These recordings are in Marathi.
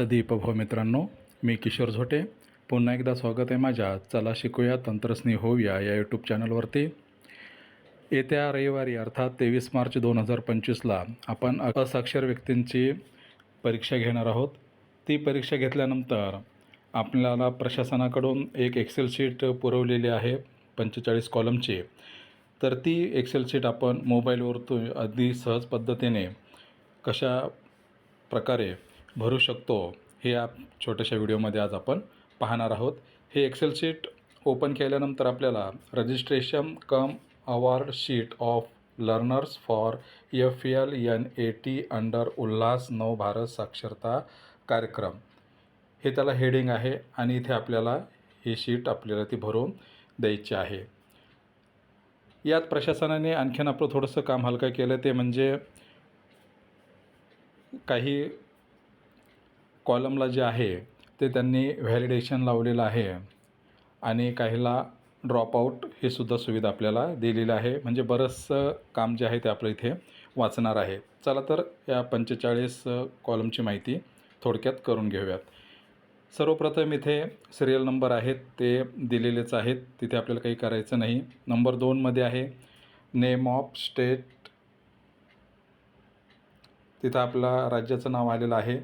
दीपभाव मित्रांनो, मी किशोर झोटे. पुन्हा एकदा स्वागत आहे माझ्या चला शिकूया तंत्रस्नी होऊया या यूट्यूब चॅनलवरती. येत्या रविवारी अर्थात 23 मार्च 2025ला आपण असाक्षर व्यक्तींची परीक्षा घेणार आहोत. ती परीक्षा घेतल्यानंतर आपल्याला प्रशासनाकडून एक एक्सेल शीट पुरवलेली आहे 45 कॉलमची. तर ती एक्सेल शीट आपण मोबाईलवरतून अगदी सहज पद्धतीने कशा प्रकारे भरू शकतो हे या छोट्याशा व्हिडिओमध्ये आज आपण पाहणार आहोत. हे एक्सेल शीट ओपन केल्यानंतर आपल्याला registration come award sheet of learners for FLNAT under Ulhas नव भारत साक्षरता कार्यक्रम हे त्याला हेडिंग आहे आणि इथे आपल्याला ही शीट आपल्याला ती भरून द्यायची आहे. यात प्रशासनाने आणखीन आपलं थोडंसं काम हलकं केलं, ते म्हणजे काही कॉलमला जे आहे ते त्यांनी व्हॅलिडेशन लावलेलं आहे आणि काहीला ड्रॉपआउट हे सुद्धा सुविधा आपल्याला दिलेली आहे. म्हणजे बरंचसं काम जे आहे ते आपलं इथे वाचणार आहे. चला तर या 45 कॉलमची माहिती थोडक्यात करून घेऊयात. सर्वप्रथम इथे सिरियल नंबर आहेत ते दिलेलेच आहेत, तिथे आपल्याला काही करायचं नाही. नंबर 2मध्ये आहे नेम ऑफ स्टेट, तिथं आपला राज्याचं नाव आलेलं आहे.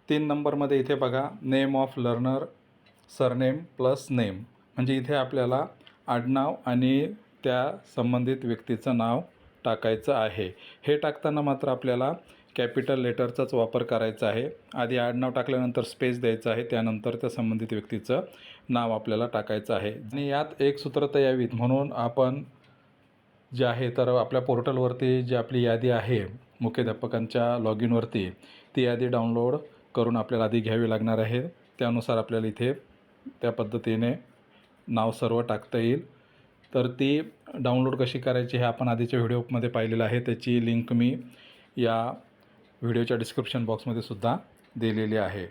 3 नंबरमध्ये इथे बघा name of learner surname plus name, म्हणजे इथे आपल्याला आडनाव आणि त्या संबंधित व्यक्तीचं नाव टाकायचं आहे. हे टाकताना मात्र आपल्याला कॅपिटल लेटरचाच वापर करायचा आहे. आधी आडनाव टाकल्यानंतर स्पेस द्यायचं आहे, त्यानंतर त्या संबंधित व्यक्तीचं नाव आपल्याला टाकायचं आहे. आणि यात एक सूत्रता यावीत म्हणून आपण जे आहे तर आपल्या पोर्टलवरती जी आपली यादी आहे मुख्याध्यापकांच्या लॉग इनवरती, ती यादी डाउनलोड करून आपल्याला आधी घ्यावी लागणार आहे. त्यानुसार आपल्याला इथे त्या पद्धतीने नाव सर्व टाकता येईल. तर ती डाउनलोड कशी करायची हे आपण आधीच्या व्हिडिओमध्ये पाहिलेलं आहे, त्याची लिंक मी या व्हिडिओच्या डिस्क्रिप्शन बॉक्समध्ये सुद्धा दिलेली आहे.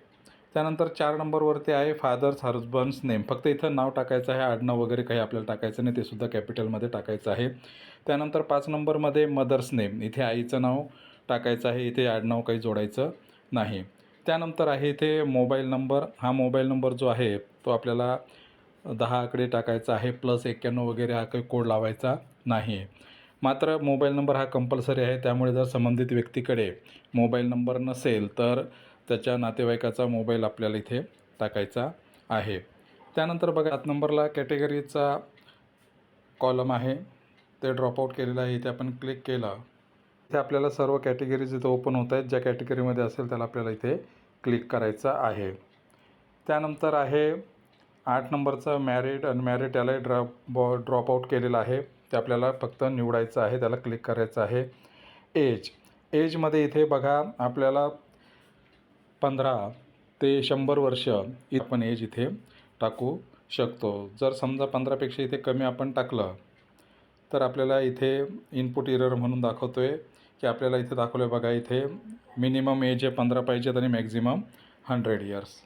त्यानंतर 4 नंबरवरती आहे फादर्स हजबंड्स नेम. फक्त इथं नाव टाकायचं आहे, आडनाव वगैरे काही आपल्याला टाकायचं नाही, ते सुद्धा कॅपिटलमध्ये टाकायचं आहे. त्यानंतर 5 नंबरमध्ये मदर्स नेम, इथे आईचं नाव टाकायचं आहे, इथे आडनाव काही जोडायचं नाही. त्यानंतर आहे इथे मोबाईल नंबर. हा मोबाईल नंबर जो आहे तो आपल्याला 10 आकडे टाकायचा आहे, +91 वगैरे हा काही कोड लावायचा नाही. मात्र मोबाईल नंबर हा कंपल्सरी आहे, त्यामुळे जर संबंधित व्यक्तीकडे मोबाईल नंबर नसेल तर त्याच्या नातेवाईकाचा मोबाईल आपल्याला इथे टाकायचा आहे. त्यानंतर बघा 7 नंबरला कॅटेगरीचा कॉलम आहे, ते ड्रॉपआउट केलेलं आहे. इथे आपण क्लिक केलं, इथे आपल्याला सर्व कॅटेगरीज इथे ओपन होत आहेत. ज्या कॅटेगरीमध्ये असेल त्याला आपल्याला इथे क्लिक करायचं आहे. त्यानंतर आहे 8 नंबरचं मॅरिड अनमॅरिड, त्याला ड्रॉपआउट केलेलं आहे, ते आपल्याला फक्त निवडायचं आहे, त्याला क्लिक करायचं आहे. एजमध्ये इथे बघा आपल्याला 15 ते 100 वर्ष आपण एज इथे टाकू शकतो. जर समजा 15पेक्षा इथे कमी आपण टाकलं तर आपल्याला इथे इनपुट एरर म्हणून दाखवतो आहे की आपल्याला इथे दाखवलं आहे बघा, इथे मिनिमम एज आहे 15 पाहिजेत आणि मॅक्झिमम 100 इयर्स.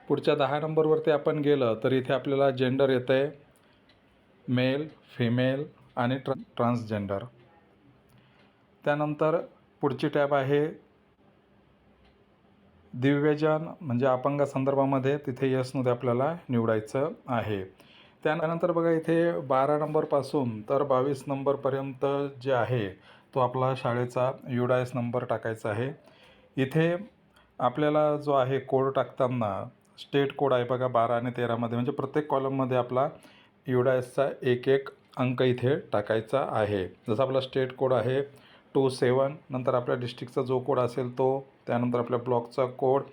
पुढच्या 10 नंबरवरती आपण गेलं तर इथे आपल्याला जेंडर येतं आहे मेल, फिमेल आणि ट्रान्सजेंडर. त्यानंतर पुढची टॅब आहे दिव्यजन म्हणजे अपंगासंदर्भामध्ये, तिथे यसमध्ये आपल्याला निवडायचं आहे. त्यानंतर बघा इथे 12 नंबरपासून तर 22 नंबरपर्यंत जे आहे तो आपला शाळेचा UDIS नंबर टाकायचा आहे. इथे आपल्याला जो आहे कोड टाकताना स्टेट कोड आहे बघा 12 आणि 13मध्ये, म्हणजे प्रत्येक कॉलममध्ये आपला UDISचा एक अंक इथे टाकायचा आहे. जसा आपला स्टेट कोड आहे 27, नंतर आपल्या डिस्ट्रिक्टचा जो कोड असेल तो, त्यानंतर आपल्या ब्लॉकचा कोड,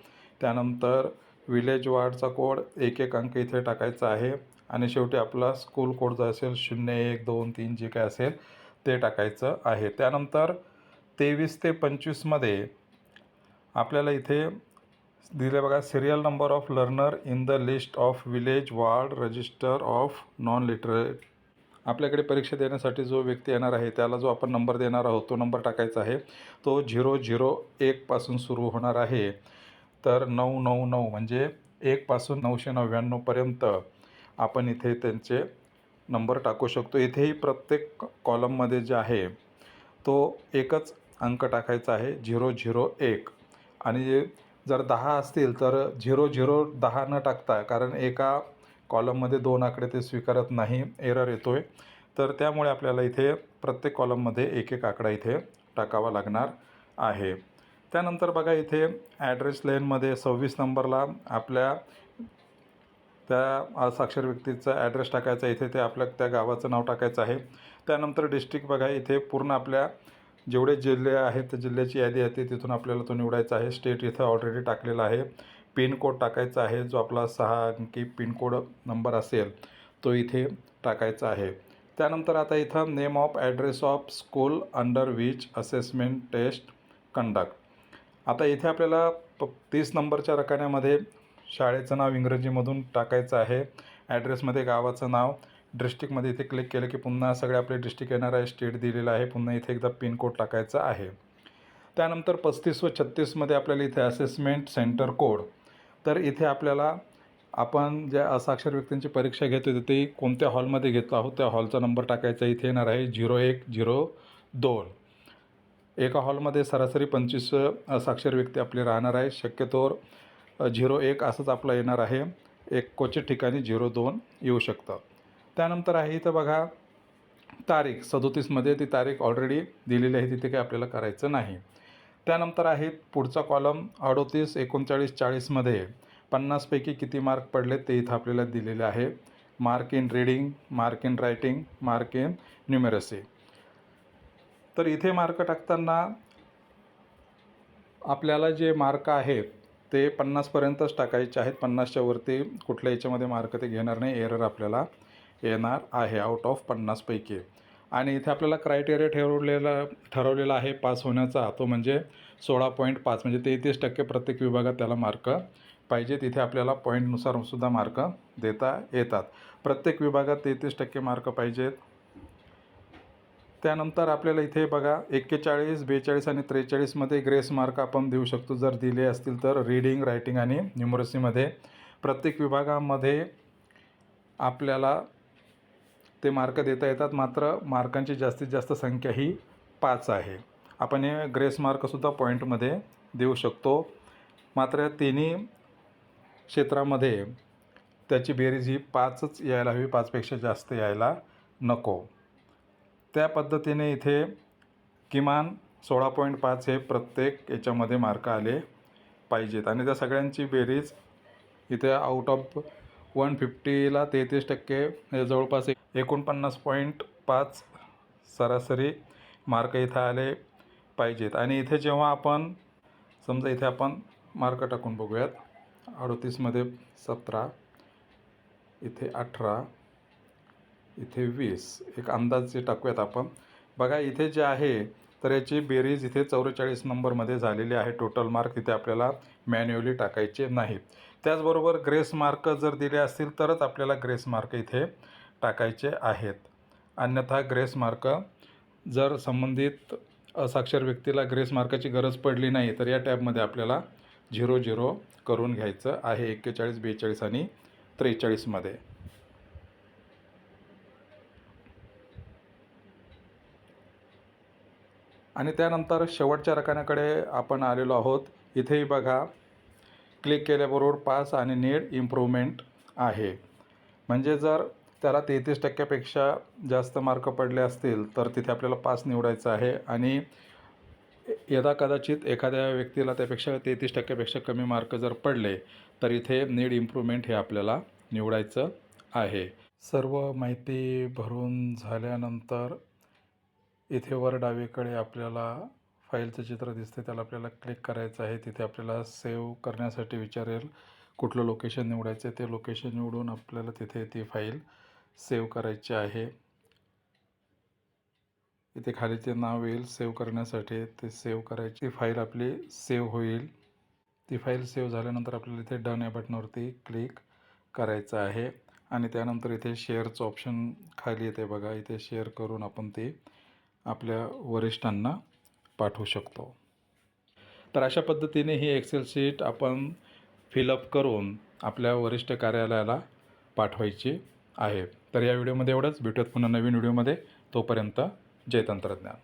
त्यानंतर विलेज वार्डचा कोड, एक अंक इथे टाकायचा आहे आणि शेवटी आपला स्कूल कोड जो असेल 0, 1, 2, 3 जे काय असेल ते टाकायचं आहे. त्यानंतर 23 ते 25मध्ये आपल्याला इथे दिले बघा serial number of learner in the list of village ward register of non literate. आपल्याकडे परीक्षा देण्यासाठी जो व्यक्ती येणार आहे त्याला जो आपण नंबर देणार आहोत तो नंबर टाकायचा आहे. तो 001 पासून सुरू होणार आहे, तर 999 म्हणजे 1 पासून 999पर्यंत आपण इथे त्यांचे नंबर टाकू शकतो. इथेही प्रत्येक कॉलममध्ये जे आहे तो एकच अंक टाकायचा आहे 001 आणि जर 10 असतील तर 0010 न टाकता, कारण एका कॉलममध्ये 2 आकडे ते स्वीकारत नाही, एरर येतो आहे. तर त्यामुळे आपल्याला इथे प्रत्येक कॉलममध्ये एक एक आकडा इथे टाकावा लागणार आहे. त्यानंतर बघा इथे ॲड्रेस लेनमध्ये 26 नंबरला आपल्या त्या साक्षर व्यक्तीचा ॲड्रेस टाकायचा. इथे ते आपल्या त्या गावाचं नाव टाकायचं आहे. त्यानंतर डिस्ट्रिक्ट बघा इथे पूर्ण आपल्या जेवढे जिल्हे आहेत त्या जिल्ह्याची यादी आहे तिथून आपल्याला तो निवडायचा आहे. स्टेट इथं ऑलरेडी टाकलेला आहे. पिनकोड टाकायचा आहे, जो आपला 6 अंकी पिनकोड नंबर असेल तो इथे टाकायचा आहे. त्यानंतर आता इथं name of address of school under which assessment test conduct. आता इथे आपल्याला 30 नंबरच्या रकान्यामध्ये शाळेचं नाव इंग्रजीमधून टाकायचं आहे. ॲड्रेसमध्ये गावाचं नाव, डिस्ट्रिक्टमध्ये इथे क्लिक केलं की पुन्हा सगळे आपले डिस्ट्रिक्ट येणार आहे, स्टेट दिलेलं आहे. पुन्हा इथे एकदा पिनकोड टाकायचा आहे. त्यानंतर 35 व 36मध्ये आपल्याला इथे असेसमेंट सेंटर कोड. तर इथे आपल्याला आपण ज्या असाक्षर व्यक्तींची परीक्षा घेतो होतो ते कोणत्या हॉलमध्ये घेतो आहोत त्या हॉलचा नंबर टाकायचा. इथे येणार आहे 0102. एका हॉलमध्ये सरासरी 25 असाक्षर व्यक्ती आपले राहणार आहे. शक्यतोवर 01 असंच आपलं येणार आहे. एक क्वचित ठिकाणी 02 येऊ शकतं. त्यानंतर आहे इथं बघा तारीख 37मध्ये ती तारीख ऑलरेडी दिलेली आहे, तिथे काही आपल्याला करायचं नाही. त्यानंतर आहे पुढचा कॉलम 38, 39, 40मध्ये 50पैकी किती मार्क पडले ते इथं आपल्याला दिलेले आहे. Mark in reading, mark in writing, mark in numeracy. तर इथे मार्क टाकताना आपल्याला जे मार्क आहेत ते 50पर्यंतच टाकायचे आहेत. 50च्या वरती कुठल्या याच्यामध्ये मार्क ते घेणार नाही, एरर आपल्याला येणार आहे आउट ऑफ 50पैकी. आणि इथे आपल्याला क्रायटेरिया ठरवलेला आहे पास होण्याचा, तो म्हणजे 16.5 म्हणजे 33% प्रत्येक विभागात त्याला मार्क पाहिजेत. इथे आपल्याला पॉईंटनुसार सुद्धा मार्क देता येतात. प्रत्येक विभागात 33% मार्क पाहिजेत. त्यानंतर आपल्याला इथे बघा 41, 42 आणि 43मध्ये ग्रेस मार्क आपण देऊ शकतो जर दिले असतील तर. रीडिंग, रायटिंग आणि न्यूमरसीमध्ये प्रत्येक विभागामध्ये आपल्याला ते मार्क देता येतात. मात्र मार्कांची जास्तीत जास्त संख्या ही 5 आहे. आपण हे ग्रेस मार्कसुद्धा पॉईंटमध्ये देऊ शकतो. मात्र तिन्ही क्षेत्रामध्ये त्याची बेरीज ही 5च यायला हवी, 5पेक्षा जास्त यायला नको. त्या पद्धतीने इथे किमान 16.5 हे प्रत्येक याच्यामध्ये मार्क आले पाहिजेत. आणि त्या सगळ्यांची बेरीज इथे आउट ऑफ 150ला 33% म्हणजे जवळपास 49.5 सरासरी मार्क इथं आले पाहिजेत. आणि इथे जेव्हा आपण समजा इथे आपण मार्क टाकून बघूयात. 38मध्ये 17, इथे 18, इथे 20, एक अंदाजे टाकूयात आपण. बघा इथे जे आहे तर याची बेरीज इथे 44 नंबरमध्ये झालेली आहे. टोटल मार्क इथे आपल्याला मॅन्युअली टाकायचे नाहीत. त्याचबरोबर ग्रेस मार्क जर दिले असतील तरच आपल्याला ग्रेस मार्क इथे टाकायचे आहेत. अन्यथा ग्रेस मार्क जर संबंधित असाक्षर व्यक्तीला ग्रेस मार्काची गरज पडली नाही तर या टॅबमध्ये आपल्याला 00 करून घ्यायचं आहे 41, 42 आणि 43मध्ये. आणि त्यानंतर शेवटच्या रकान्याकडे आपण आलेलो आहोत. इथेही बघा क्लिक केल्याबरोबर पास आणि नीड इम्प्रूव्हमेंट आहे. म्हणजे जर त्याला 33%पेक्षा जास्त मार्क पडले असतील तर तिथे आपल्याला पास निवडायचं आहे. आणि यदाकदाचित एखाद्या व्यक्तीला त्यापेक्षा 33%पेक्षा कमी मार्क जर पडले तर इथे नीड इम्प्रूव्हमेंट हे आपल्याला निवडायचं आहे. सर्व माहिती भरून झाल्यानंतर इथे वर डावीकडे आपल्याला फाईलचं चित्र दिसते, त्याला आपल्याला क्लिक करायचं आहे. तिथे आपल्याला सेव्ह करण्यासाठी विचारेल कुठलं लोकेशन निवडायचं आहे. ते लोकेशन निवडून आपल्याला तिथे ती फाईल सेव्ह करायची आहे. इथे खाली ते नाव येईल सेव्ह करण्यासाठी, ते सेव्ह करायची. ती फाईल आपली सेव्ह होईल. ती फाईल सेव्ह झाल्यानंतर आपल्याला इथे डन या बटनावरती क्लिक करायचं आहे. आणि त्यानंतर इथे शेअरचं ऑप्शन खाली येते बघा, इथे शेअर करून आपण ते आपल्या वरिष्ठांना पाठवू शकतो. तर अशा पद्धतीने ही एक्सेल शीट आपण फिलअप करून आपल्या वरिष्ठ कार्यालयाला पाठवायची आहे. तर या व्हिडिओमध्ये एवढंच. भेटूयात पुन्हा नवीन व्हिडिओमध्ये. तोपर्यंत जय तंत्रज्ञान.